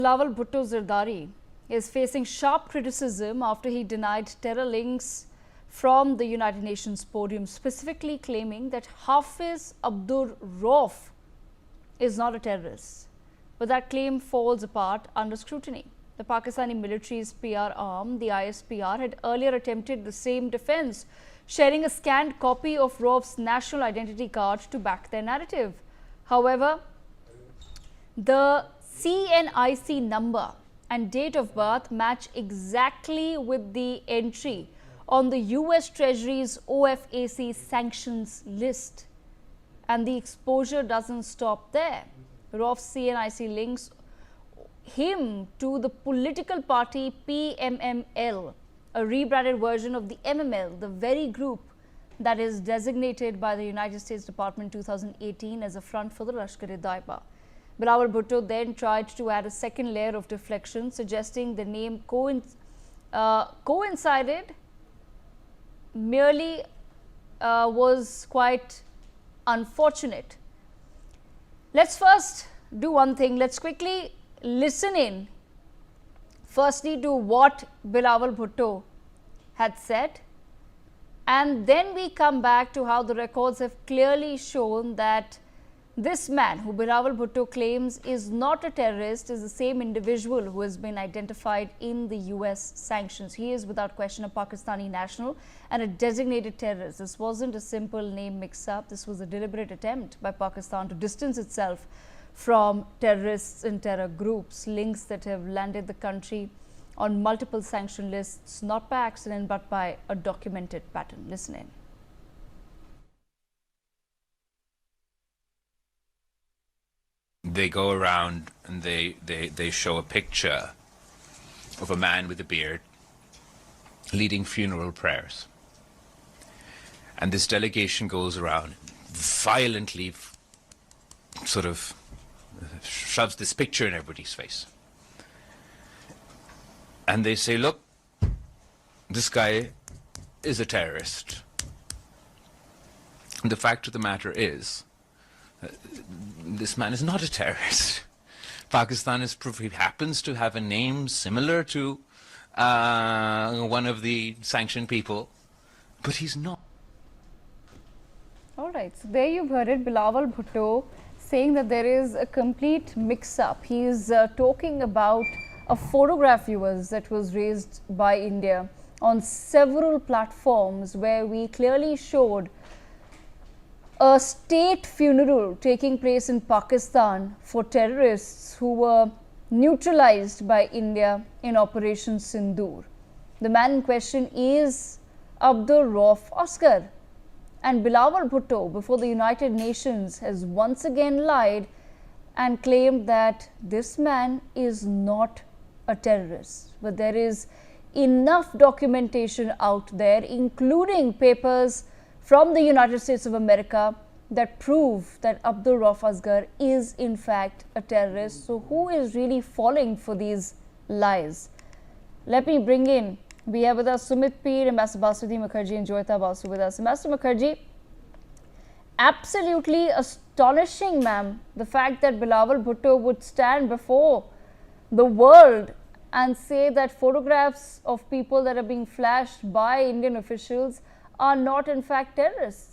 Bilawal Bhutto Zardari is facing sharp criticism after he denied terror links from the United Nations podium, specifically claiming that Hafiz Abdur Rauf is not a terrorist. But that claim falls apart under scrutiny. The Pakistani military's PR arm, the ISPR, had earlier attempted the same defense, sharing a scanned copy of Rauf's national identity card to back their narrative. However, the CNIC number and date of birth match exactly with the entry on the US Treasury's OFAC sanctions list. And the exposure doesn't stop there. Rauf's CNIC links him to the political party PMML, a rebranded version of the MML, the very group that is designated by the United States Department 2018 as a front for the Lashkar-e-Taiba. Bilawal Bhutto then tried to add a second layer of deflection, suggesting the name coincided merely was quite unfortunate. Let's first do one thing. Let's quickly listen in firstly to what Bilawal Bhutto had said, and then we come back to how the records have clearly shown that this man, who Bilawal Bhutto claims is not a terrorist, is the same individual who has been identified in the US sanctions. He is without question a Pakistani national and a designated terrorist. This wasn't a simple name mix-up. This was a deliberate attempt by Pakistan to distance itself from terrorists and terror groups, links that have landed the country on multiple sanction lists, not by accident, but by a documented pattern. Listen in. They go around and they show a picture of a man with a beard leading funeral prayers. And this delegation goes around, violently sort of shoves this picture in everybody's face. And they say, look, this guy is a terrorist. And the fact of the matter is, this man is not a terrorist. Pakistan is proof. He happens to have a name similar to one of the sanctioned people, but he's not. All right, so there you've heard it, Bilawal Bhutto saying that there is a complete mix-up. He is talking about a photograph, viewers, that was raised by India on several platforms where we clearly showed a state funeral taking place in Pakistan for terrorists who were neutralized by India in Operation Sindoor. The man in question is Abdur Rauf Asghar. And Bilawal Bhutto, before the United Nations, has once again lied and claimed that this man is not a terrorist. But there is enough documentation out there, including papers from the United States of America, that prove that Abdur Rauf Asghar is in fact a terrorist. So who is really falling for these lies? Let me bring in, we have with us Sumit Peer, Ambassador Basudhi Mukherjee and Joyita Basu with us. Ambassador Mukherjee, absolutely astonishing, ma'am, the fact that Bilawal Bhutto would stand before the world and say that photographs of people that are being flashed by Indian officials are not in fact terrorists.